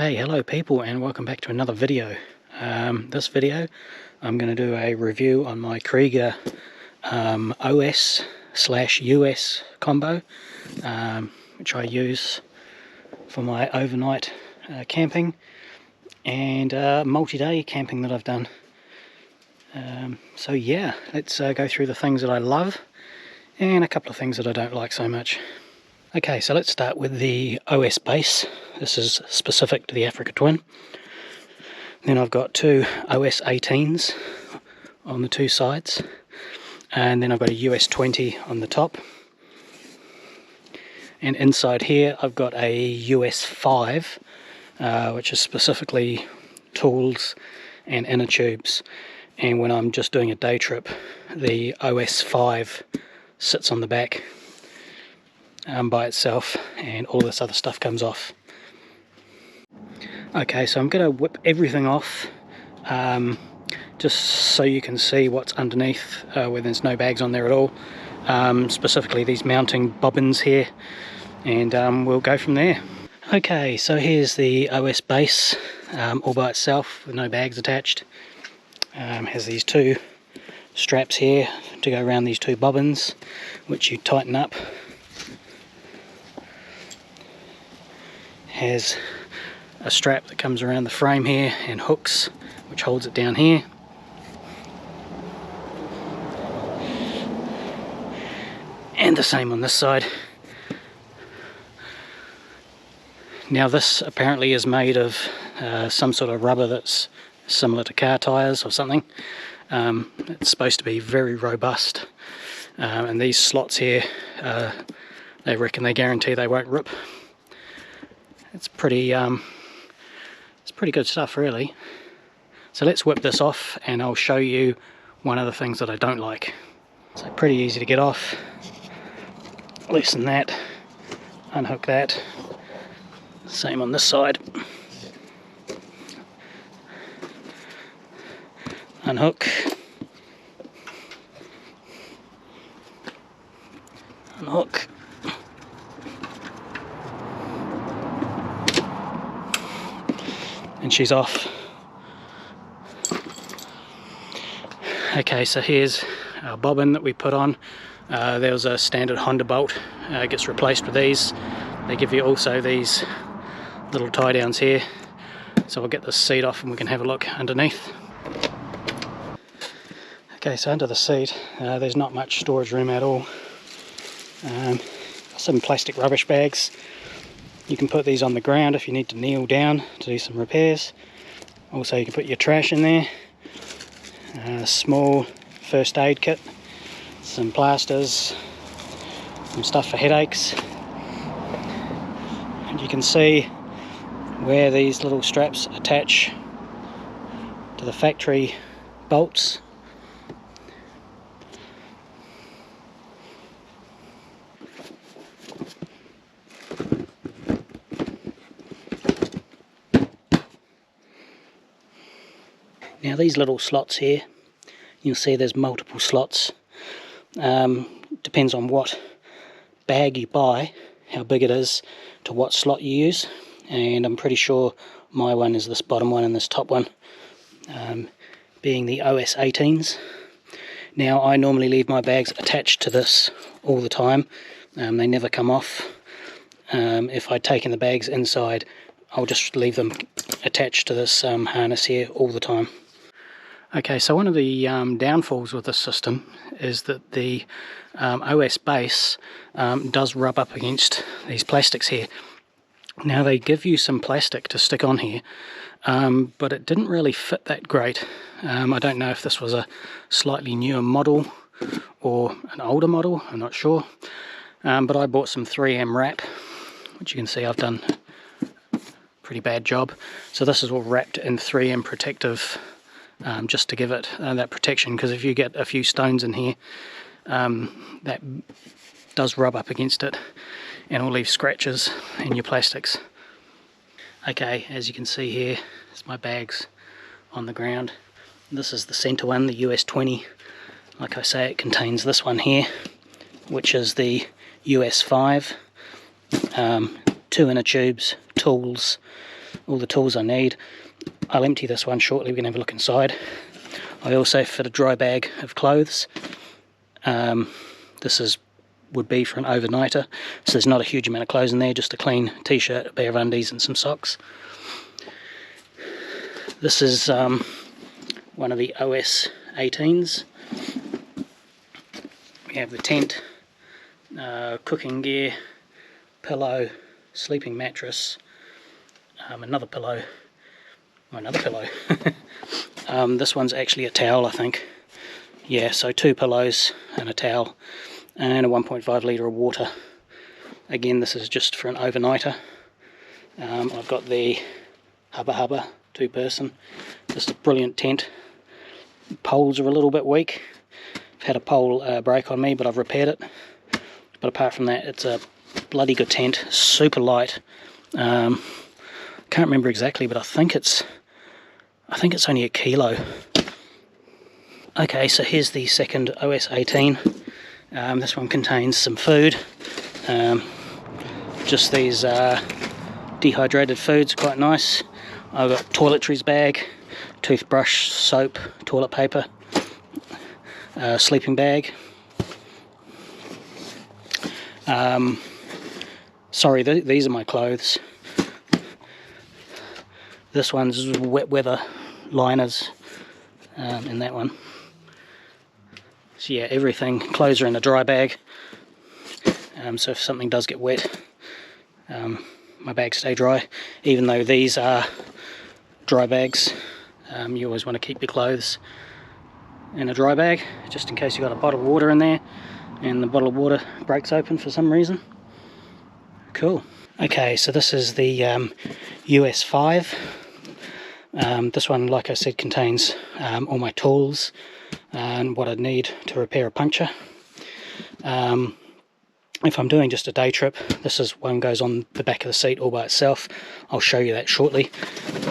Okay, hello people, and welcome back to another video. This video I'm going to do a review on my Kriega OS/US combo, which I use for my overnight camping and multi-day camping that I've done. So yeah, let's go through the things that I love and a couple of things that I don't like so much. Okay, so let's start with the OS base. This is specific to the Africa Twin. Then I've got two OS 18s on the two sides, and then I've got a US 20 on the top. And inside here I've got a US 5, which is specifically tools and inner tubes. And when I'm just doing a day trip, the OS 5 sits on the back by itself, and all this other stuff comes off. Okay, so I'm going to whip everything off just so you can see what's underneath, where there's no bags on there at all, specifically these mounting bobbins here, and we'll go from there. Okay, so here's the OS base all by itself with no bags attached. Has these two straps here to go around these two bobbins, which you tighten up. Has a strap that comes around the frame here and hooks which holds it down here. And the same on this side. Now this apparently is made of some sort of rubber that's similar to car tyres or something. It's supposed to be very robust, and these slots here, they reckon they guarantee they won't rip. It's pretty good stuff, really. So let's whip this off and I'll show you one of the things that I don't like. So pretty easy to get off. Loosen that, unhook that. Same on this side. Unhook. Unhook. And she's off. Okay, so here's our bobbin that we put on. There was a standard Honda bolt, gets replaced with these. They give you also these little tie downs here. So I'll get this seat off and we can have a look underneath. Okay, so under the seat there's not much storage room at all. Some plastic rubbish bags. You can put these on the ground if you need to kneel down to do some repairs. Also you can put your trash in there. A small first aid kit, some plasters, some stuff for headaches. And you can see where these little straps attach to the factory bolts. Now these little slots here, you'll see there's multiple slots. Depends on what bag you buy, how big it is, to what slot you use. And I'm pretty sure my one is this bottom one and this top one, being the OS 18s. Now I normally leave my bags attached to this all the time. They never come off. If I'd taken the bags inside, I'll just leave them attached to this harness here all the time. Okay, so one of the downfalls with this system is that the OS base does rub up against these plastics here. Now they give you some plastic to stick on here, but it didn't really fit that great. I don't know if this was a slightly newer model or an older model, I'm not sure. But I bought some 3M wrap, which you can see I've done a pretty bad job. So this is all wrapped in 3M protective, just to give it that protection, because if you get a few stones in here, that does rub up against it and will leave scratches in your plastics. Okay, as you can see here, it's my bags on the ground. This is the center one, the US 20. Like I say, it contains this one here, which is the US 5. 2 inner tubes, tools, all the tools I need. I'll empty this one shortly, we can have a look inside. I also fit a dry bag of clothes. This would be for an overnighter, so there's not a huge amount of clothes in there, just a clean t-shirt, a pair of undies and some socks. This is one of the OS 18s. We have the tent, cooking gear, pillow, sleeping mattress, another pillow. This one's actually a towel, I think. Yeah, so 2 pillows and a towel and a 1.5 litre of water. Again, this is just for an overnighter. I've got the hubba 2-person. This is a brilliant tent. Poles are a little bit weak. I've had a pole break on me, but I've repaired it. But apart from that, it's a bloody good tent, super light. Can't remember exactly, but I think it's only 1 kilo. Okay, so here's the second OS 18. This one contains some food. Just these dehydrated foods, quite nice. I've got toiletries bag, toothbrush, soap, toilet paper, sleeping bag. Sorry, these are my clothes. This one's wet weather liners in that one. So yeah, everything, clothes are in a dry bag. So if something does get wet, my bags stay dry. Even though these are dry bags, you always want to keep your clothes in a dry bag, just in case you've got a bottle of water in there and the bottle of water breaks open for some reason. Cool. Okay, so this is the US 5. This one, like I said, contains all my tools and what I need to repair a puncture. If I'm doing just a day trip, one goes on the back of the seat all by itself. I'll show you that shortly.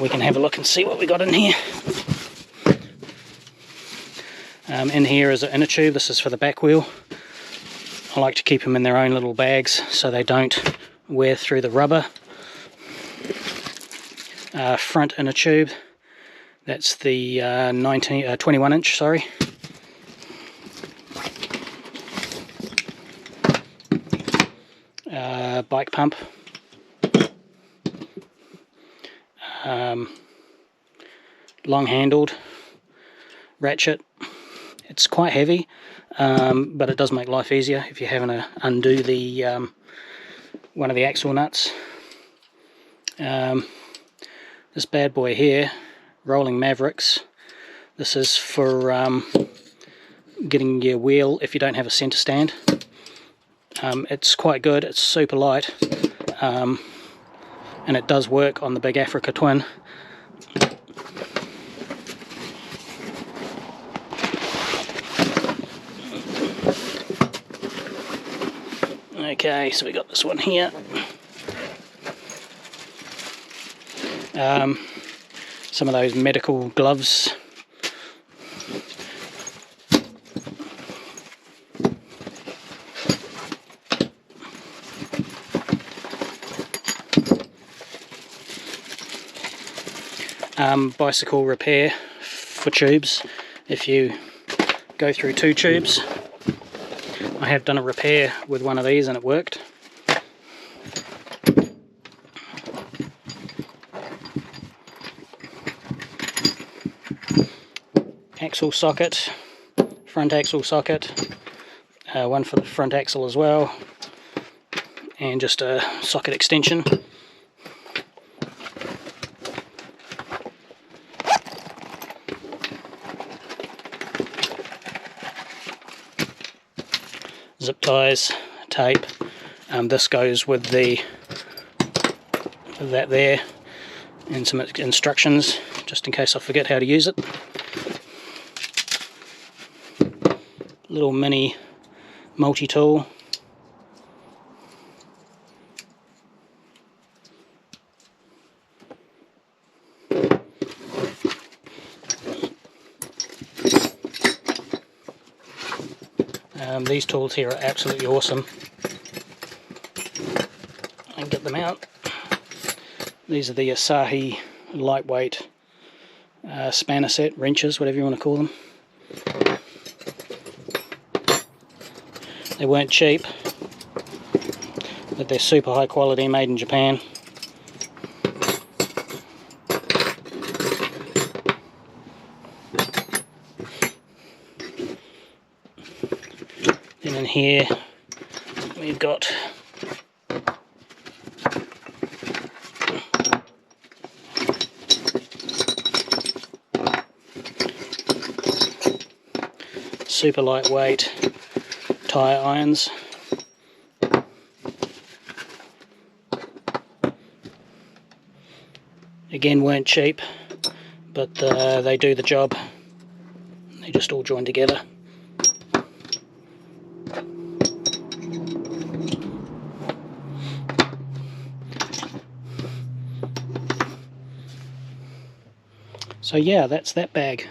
We can have a look and see what we got in here. In here is an inner tube. This is for the back wheel. I like to keep them in their own little bags so they don't wear through the rubber. Front inner tube. That's the 21 inch, sorry. Bike pump. Long handled ratchet. It's quite heavy, but it does make life easier if you're having to undo the one of the axle nuts. This bad boy here, Rolling Mavericks. This is for getting your wheel if you don't have a centre stand. It's quite good, it's super light, and it does work on the big Africa Twin. Okay, so we got this one here. Some of those medical gloves. Bicycle repair for tubes. If you go through 2 tubes, I have done a repair with one of these and it worked. Axle socket, front axle socket, one for the front axle as well, and just a socket extension. Zip ties, tape. This goes with that there, and some instructions just in case I forget how to use it. Little mini multi-tool. These tools here are absolutely awesome. I can get them out. These are the Asahi lightweight spanner set, wrenches, whatever you want to call them. They weren't cheap, but they're super high quality, made in Japan. And in here we've got super lightweight tyre irons. Again, weren't cheap, but they do the job. They just all join together. So yeah, that's that bag.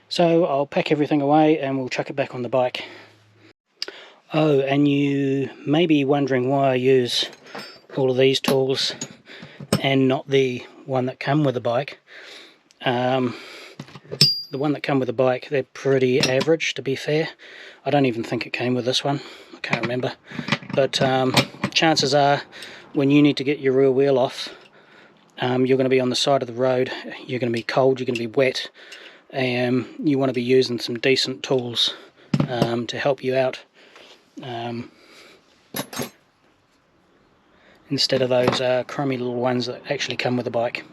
So I'll pack everything away and we'll chuck it back on the bike. Oh, and you may be wondering why I use all of these tools and not the one that come with the bike. The one that come with the bike, they're pretty average, to be fair. I don't even think it came with this one. I can't remember. But chances are, when you need to get your rear wheel off, you're going to be on the side of the road, you're going to be cold, you're going to be wet, and you want to be using some decent tools to help you out, instead of those crummy little ones that actually come with the bike.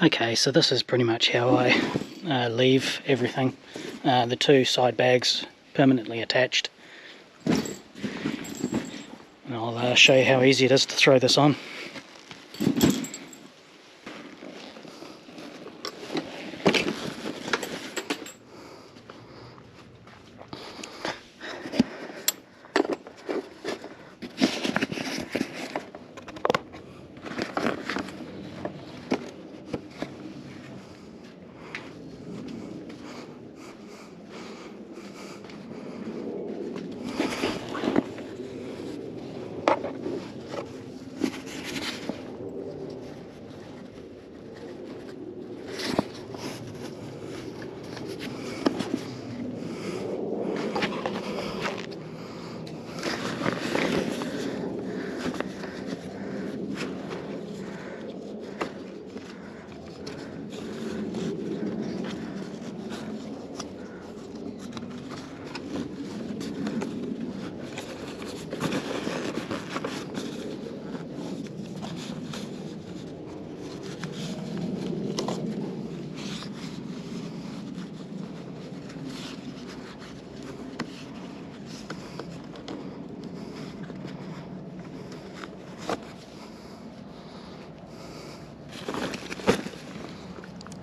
Okay, so this is pretty much how I leave everything. The two side bags permanently attached. And I'll show you how easy it is to throw this on.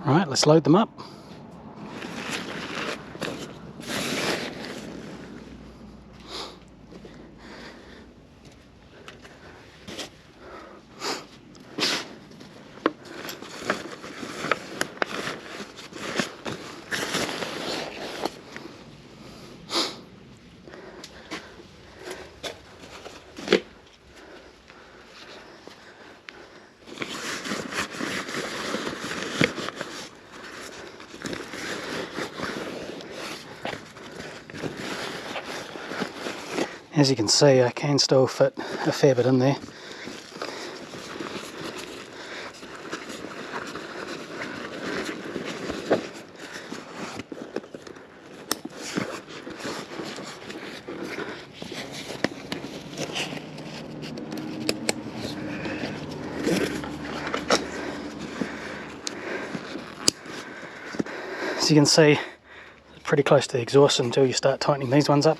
Right, let's load them up. As you can see, I can still fit a fair bit in there. As you can see, it's pretty close to the exhaust until you start tightening these ones up.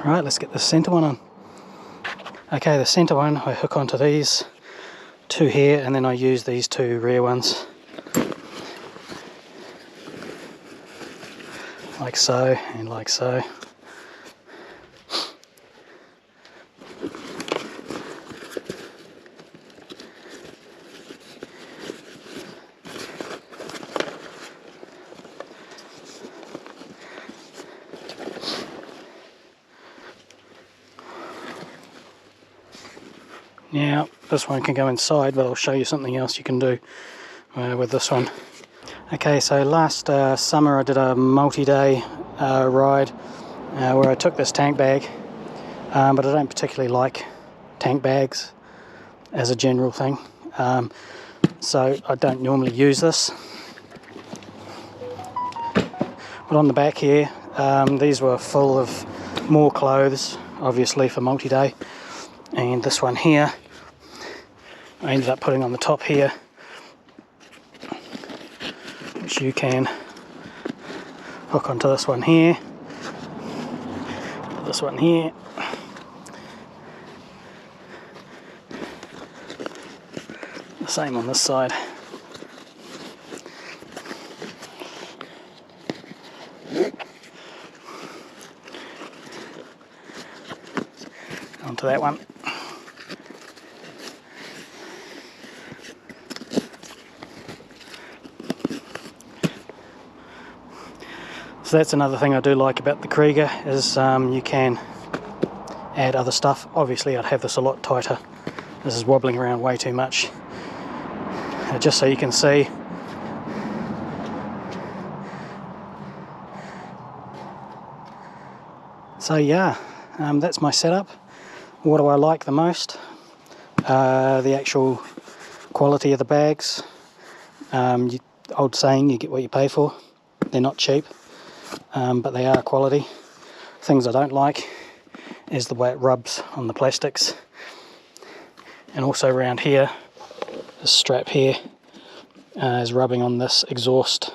Right, let's get the centre one on. Okay, the centre one I hook onto these two here, and then I use these two rear ones. Like so, and like so. Now, this one can go inside, but I'll show you something else you can do with this one. Okay, so last summer I did a multi-day ride where I took this tank bag, but I don't particularly like tank bags as a general thing, so I don't normally use this. But on the back here, these were full of more clothes, obviously for multi-day, and this one here I ended up putting on the top here, which you can hook onto this one here, this one here, the same on this side. Onto that one. So that's another thing I do like about the Kriega, is you can add other stuff. Obviously I'd have this a lot tighter. This is wobbling around way too much. Just so you can see. So yeah, that's my setup. What do I like the most? The actual quality of the bags. Old saying, you get what you pay for. They're not cheap. But they are quality. Things I don't like is the way it rubs on the plastics, and also around here, this strap here is rubbing on this exhaust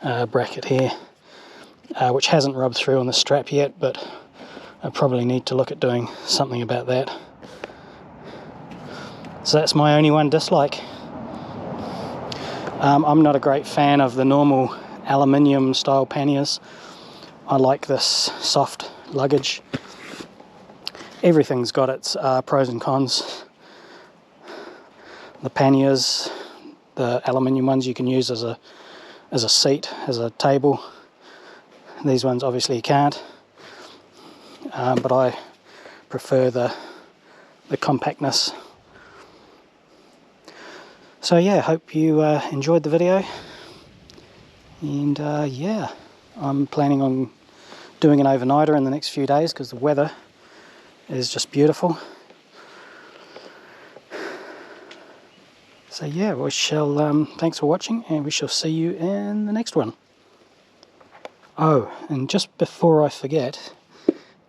bracket here, which hasn't rubbed through on the strap yet, but I probably need to look at doing something about that. So that's my only one dislike. I'm not a great fan of the normal aluminium style panniers. I like this soft luggage. Everything's got its pros and cons. The panniers, the aluminium ones, you can use as a seat, as a table. These ones obviously you can't, but I prefer the compactness. So yeah, hope you enjoyed the video. And yeah, I'm planning on doing an overnighter in the next few days because the weather is just beautiful. So yeah, we shall, thanks for watching, and we shall see you in the next one. Oh, and just before I forget,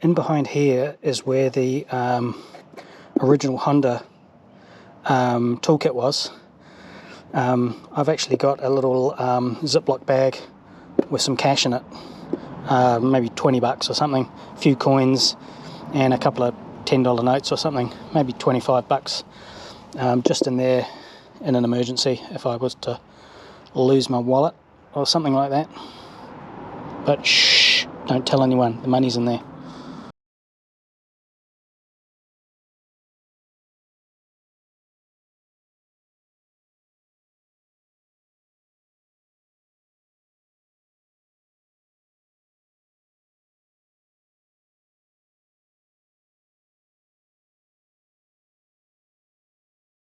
in behind here is where the original Honda toolkit was. I've actually got a little Ziploc bag with some cash in it, maybe 20 bucks or something, a few coins and a couple of $10 notes or something, maybe 25 bucks, just in there in an emergency if I was to lose my wallet or something like that. But shh, don't tell anyone, the money's in there.